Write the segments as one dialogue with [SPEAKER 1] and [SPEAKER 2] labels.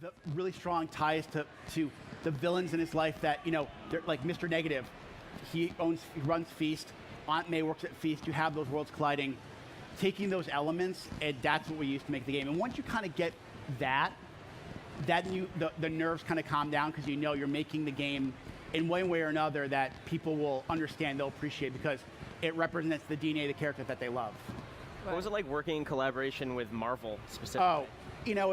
[SPEAKER 1] the really strong ties to the villains in his life that, they're like Mr. Negative. He runs Feast. Aunt May works at Feast. You have those worlds colliding. Taking those elements, and that's what we use to make the game. And once you kind of get that the nerves kind of calm down because you're making the game in one way or another that people will understand, they'll appreciate, because it represents the DNA of the character that they love.
[SPEAKER 2] What was it like working in collaboration with Marvel specifically?
[SPEAKER 1] Oh,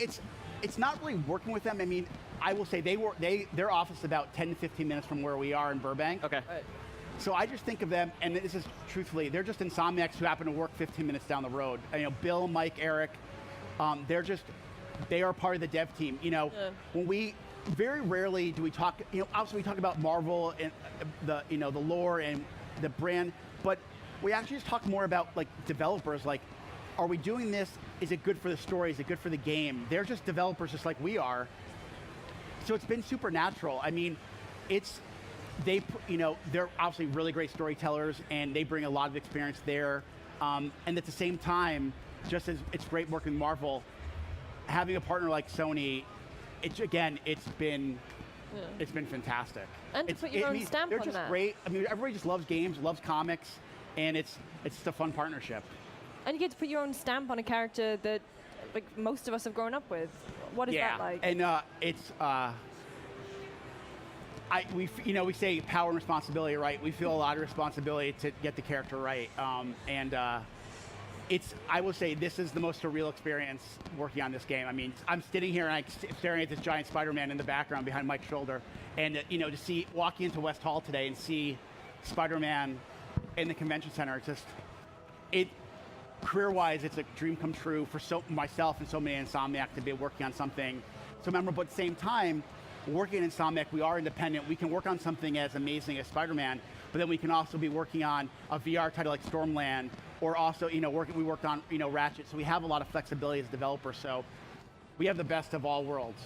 [SPEAKER 1] it's not really working with them. I mean, I will say their office is about 10 to 15 minutes from where we are in Burbank.
[SPEAKER 2] Okay.
[SPEAKER 1] So I just think of them, and this is truthfully, they're just Insomniacs who happen to work 15 minutes down the road. Bill, Mike, Eric, they are part of the dev team. When we, very rarely do we talk, obviously we talk about Marvel and the lore and the brand, but we actually just talk more about like developers, like, are we doing this? Is it good for the story? Is it good for the game? They're just developers just like we are. So it's been super natural. I mean, they're obviously really great storytellers and they bring a lot of experience there. And at the same time, just as it's great working with Marvel, having a partner like Sony, it's been fantastic.
[SPEAKER 3] And to put your own stamp on that.
[SPEAKER 1] They're just great. I mean, everybody just loves games, loves comics, and it's just a fun partnership.
[SPEAKER 3] And you get to put your own stamp on a character that, like, most of us have grown up with. What is that like?
[SPEAKER 1] And we say power and responsibility, right? We feel a lot of responsibility to get the character right, I will say this is the most surreal experience working on this game. I mean, I'm sitting here and I'm staring at this giant Spider-Man in the background behind Mike's shoulder, and to see walking into West Hall today and see Spider-Man in the convention center, career-wise, it's a dream come true for myself and so many Insomniac to be working on something so memorable. But at the same time, working in Insomniac, we are independent. We can work on something as amazing as Spider-Man, but then we can also be working on a VR title like Stormland, or also, we worked on, Ratchet. So we have a lot of flexibility as developers. So we have the best of all worlds.